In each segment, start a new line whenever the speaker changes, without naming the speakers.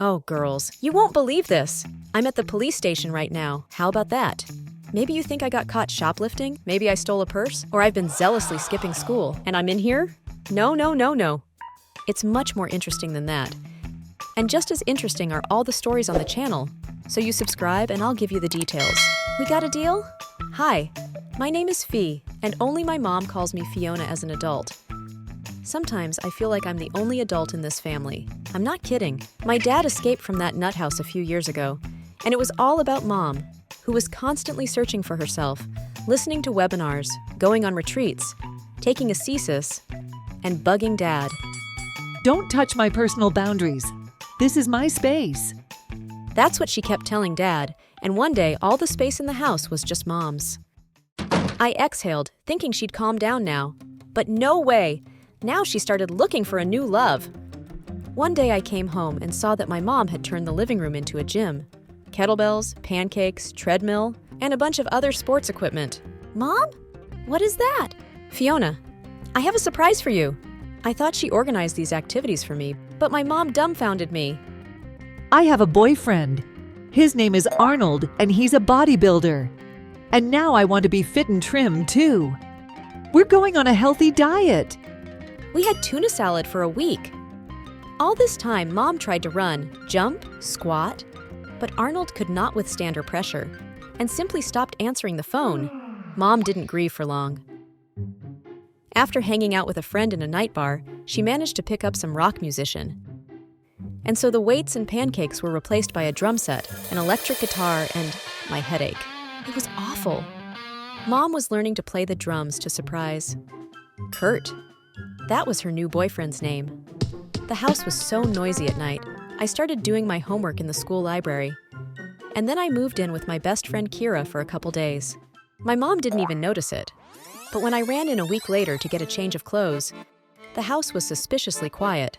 Oh, girls, you won't believe this. I'm at the police station right now. How about that? Maybe you think I got caught shoplifting? Maybe I stole a purse? Or I've been zealously skipping school, and I'm in here? No, no, no, no. It's much more interesting than that. And just as interesting are all the stories on the channel. So you subscribe and I'll give you the details. We got a deal? Hi, my name is Fee, and only my mom calls me Fiona as an adult. Sometimes I feel like I'm the only adult in this family. I'm not kidding. My dad escaped from that nut house a few years ago, and it was all about Mom, who was constantly searching for herself, listening to webinars, going on retreats, taking a CSIS, and bugging Dad.
Don't touch my personal boundaries. This is my space.
That's what she kept telling Dad, and one day all the space in the house was just Mom's. I exhaled, thinking she'd calm down now. But no way! Now she started looking for a new love. One day I came home and saw that my mom had turned the living room into a gym. Kettlebells, pancakes, treadmill, and a bunch of other sports equipment. Mom? What is that? Fiona, I have a surprise for you. I thought she organized these activities for me, but my mom dumbfounded me.
I have a boyfriend. His name is Arnold, and he's a bodybuilder. And now I want to be fit and trim, too. We're going on a healthy diet.
We had tuna salad for a week. All this time, Mom tried to run, jump, squat, but Arnold could not withstand her pressure and simply stopped answering the phone. Mom didn't grieve for long. After hanging out with a friend in a night bar, she managed to pick up some rock musician. And so the weights and pancakes were replaced by a drum set, an electric guitar, and my headache. It was awful. Mom was learning to play the drums to surprise Kurt. That was her new boyfriend's name. The house was so noisy at night, I started doing my homework in the school library. And then I moved in with my best friend Kira for a couple days. My mom didn't even notice it. But when I ran in a week later to get a change of clothes, the house was suspiciously quiet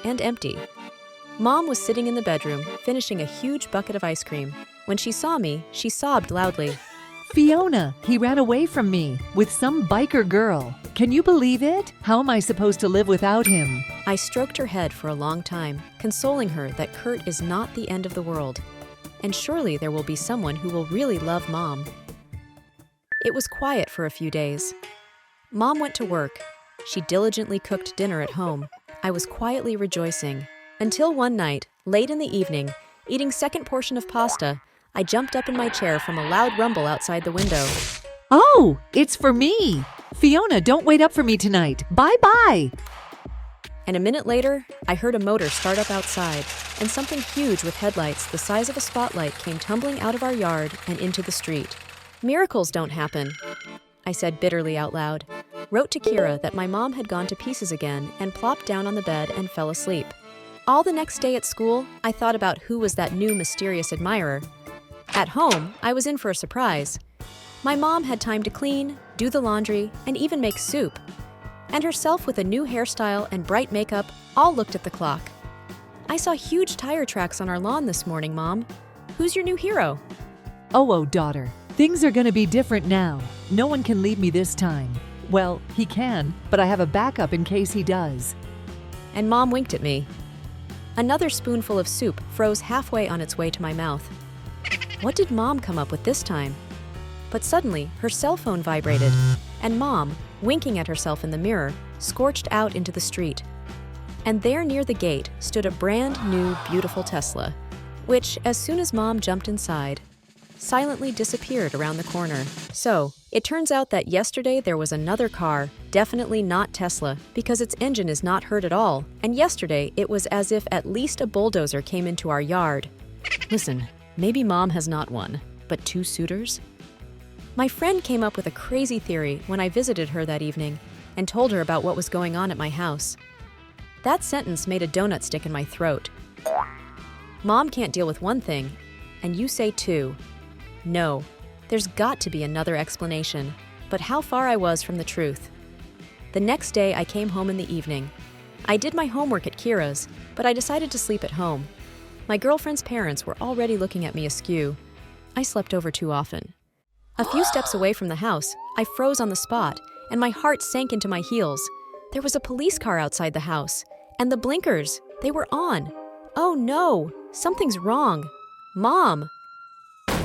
and empty. Mom was sitting in the bedroom, finishing a huge bucket of ice cream. When she saw me, she sobbed loudly.
Fiona, he ran away from me with some biker girl. Can you believe it? How am I supposed to live without him?
I stroked her head for a long time, consoling her that Kurt is not the end of the world. And surely there will be someone who will really love Mom. It was quiet for a few days. Mom went to work. She diligently cooked dinner at home. I was quietly rejoicing. Until one night, late in the evening, eating second portion of pasta, I jumped up in my chair from a loud rumble outside the window.
Oh, it's for me. Fiona, don't wait up for me tonight. Bye-bye.
And a minute later, I heard a motor start up outside, and something huge with headlights the size of a spotlight came tumbling out of our yard and into the street. Miracles don't happen, I said bitterly out loud. Wrote to Kira that my mom had gone to pieces again and plopped down on the bed and fell asleep. All the next day at school, I thought about who was that new mysterious admirer. At home, I was in for a surprise. My mom had time to clean, do the laundry, and even make soup. And herself with a new hairstyle and bright makeup all looked at the clock. I saw huge tire tracks on our lawn this morning, Mom. Who's your new hero?
Oh, daughter, things are going to be different now. No one can leave me this time. Well, he can, but I have a backup in case he does.
And Mom winked at me. Another spoonful of soup froze halfway on its way to my mouth. What did Mom come up with this time? But suddenly, her cell phone vibrated, and Mom, winking at herself in the mirror, scorched out into the street. And there near the gate stood a brand new, beautiful Tesla, which, as soon as Mom jumped inside, silently disappeared around the corner. So, it turns out that yesterday there was another car, definitely not Tesla, because its engine is not hurt at all. And yesterday, it was as if at least a bulldozer came into our yard. Listen, maybe Mom has not one, but two suitors? My friend came up with a crazy theory when I visited her that evening and told her about what was going on at my house. That sentence made a donut stick in my throat. Mom can't deal with one thing, and you say two. No, there's got to be another explanation, but how far I was from the truth. The next day, I came home in the evening. I did my homework at Kira's, but I decided to sleep at home. My girlfriend's parents were already looking at me askew. I slept over too often. A few steps away from the house, I froze on the spot, and my heart sank into my heels. There was a police car outside the house, and the blinkers, they were on. Oh no, something's wrong. Mom!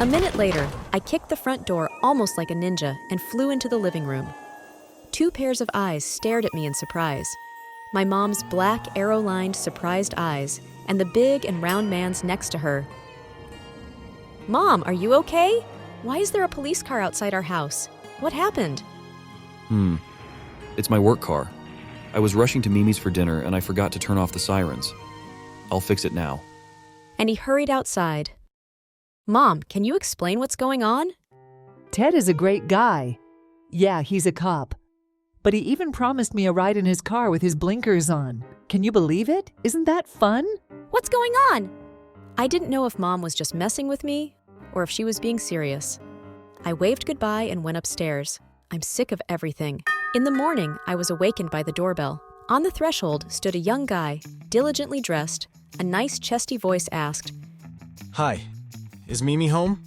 A minute later, I kicked the front door almost like a ninja and flew into the living room. Two pairs of eyes stared at me in surprise. My mom's black, arrow-lined, surprised eyes, and the big and round man's next to her. Mom, are you okay? Why is there a police car outside our house? What happened?
It's my work car. I was rushing to Mimi's for dinner and I forgot to turn off the sirens. I'll fix it now.
And he hurried outside. Mom, can you explain what's going on?
Ted is a great guy. Yeah, he's a cop. But he even promised me a ride in his car with his blinkers on. Can you believe it? Isn't that fun?
What's going on? I didn't know if Mom was just messing with me or if she was being serious. I waved goodbye and went upstairs. I'm sick of everything. In the morning, I was awakened by the doorbell. On the threshold stood a young guy, diligently dressed. A nice, chesty voice asked,
Hi, is Mimi home?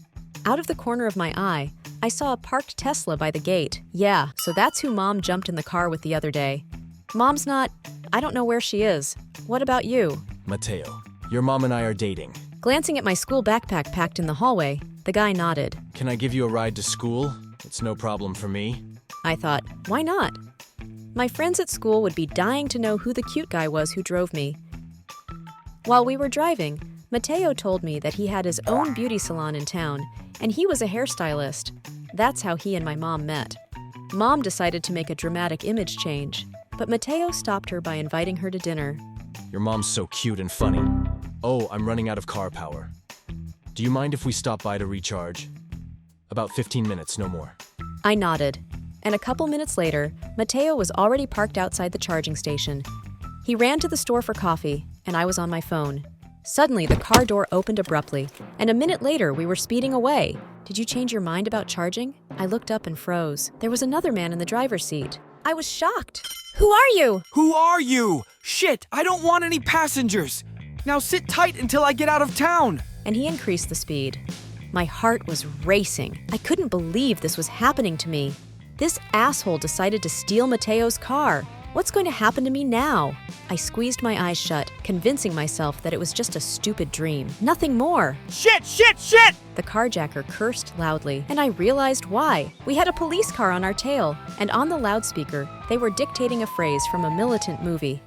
Out of the corner of my eye, I saw a parked Tesla by the gate. Yeah, so that's who Mom jumped in the car with the other day. Mom's not... I don't know where she is. What about you?
Mateo, your mom and I are dating.
Glancing at my school backpack packed in the hallway, the guy nodded.
Can I give you a ride to school? It's no problem for me.
I thought, why not? My friends at school would be dying to know who the cute guy was who drove me. While we were driving, Mateo told me that he had his own beauty salon in town, and he was a hairstylist. That's how he and my mom met. Mom decided to make a dramatic image change, but Mateo stopped her by inviting her to dinner.
Your mom's so cute and funny. Oh, I'm running out of car power. Do you mind if we stop by to recharge? About 15 minutes, no more.
I nodded, and a couple minutes later, Mateo was already parked outside the charging station. He ran to the store for coffee, and I was on my phone. Suddenly, the car door opened abruptly, and a minute later, we were speeding away. Did you change your mind about charging? I looked up and froze. There was another man in the driver's seat. I was shocked. Who are you?
Who are you? Shit, I don't want any passengers. Now sit tight until I get out of town.
And he increased the speed. My heart was racing. I couldn't believe this was happening to me. This asshole decided to steal Mateo's car. What's going to happen to me now? I squeezed my eyes shut, convincing myself that it was just a stupid dream. Nothing more.
Shit, shit, shit!
The carjacker cursed loudly, and I realized why. We had a police car on our tail, and on the loudspeaker, they were dictating a phrase from a militant movie.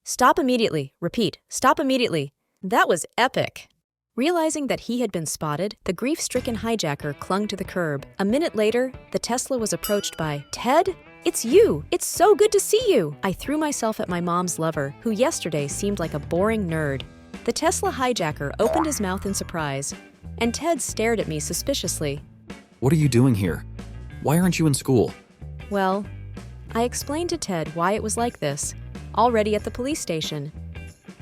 Stop immediately. Repeat, stop immediately. That was epic. Realizing that he had been spotted, the grief-stricken hijacker clung to the curb. A minute later, the Tesla was approached by, Ted? It's you! It's so good to see you! I threw myself at my mom's lover, who yesterday seemed like a boring nerd. The Tesla hijacker opened his mouth in surprise, and Ted stared at me suspiciously.
What are you doing here? Why aren't you in school?
Well, I explained to Ted why it was like this, already at the police station.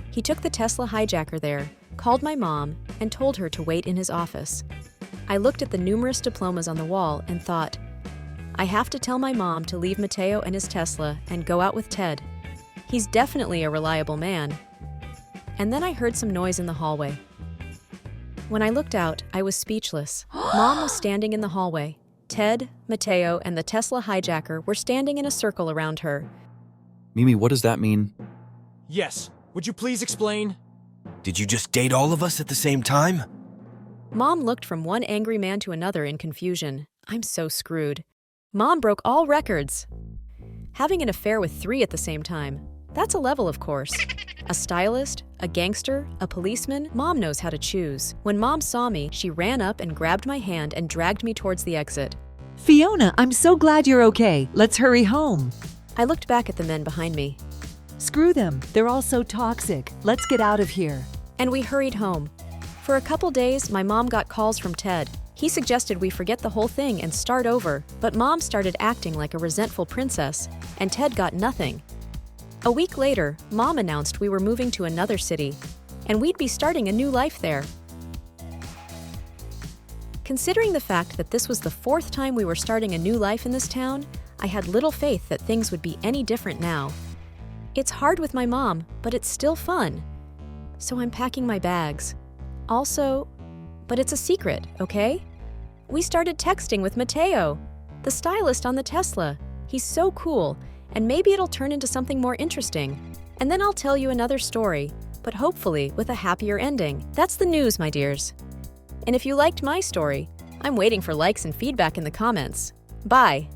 He took the Tesla hijacker there, called my mom, and told her to wait in his office. I looked at the numerous diplomas on the wall and thought, I have to tell my mom to leave Mateo and his Tesla and go out with Ted. He's definitely a reliable man. And then I heard some noise in the hallway. When I looked out, I was speechless. Mom was standing in the hallway. Ted, Mateo, and the Tesla hijacker were standing in a circle around her.
Mimi, what does that mean?
Yes, would you please explain?
Did you just date all of us at the same time?
Mom looked from one angry man to another in confusion. I'm so screwed. Mom broke all records. Having an affair with 3 at the same time. That's a level, of course. A stylist, a gangster, a policeman, Mom knows how to choose. When Mom saw me, she ran up and grabbed my hand and dragged me towards the exit.
Fiona, I'm so glad you're okay. Let's hurry home.
I looked back at the men behind me.
Screw them. They're all so toxic. Let's get out of here.
And we hurried home. For a couple days, my mom got calls from Ted. He suggested we forget the whole thing and start over, but Mom started acting like a resentful princess, and Ted got nothing. A week later, Mom announced we were moving to another city, and we'd be starting a new life there. Considering the fact that this was the 4th time we were starting a new life in this town, I had little faith that things would be any different now. It's hard with my mom, but it's still fun. So I'm packing my bags. Also, but it's a secret, okay? We started texting with Mateo, the stylist on the Tesla. He's so cool, and maybe it'll turn into something more interesting. And then I'll tell you another story, but hopefully with a happier ending. That's the news, my dears. And if you liked my story, I'm waiting for likes and feedback in the comments. Bye!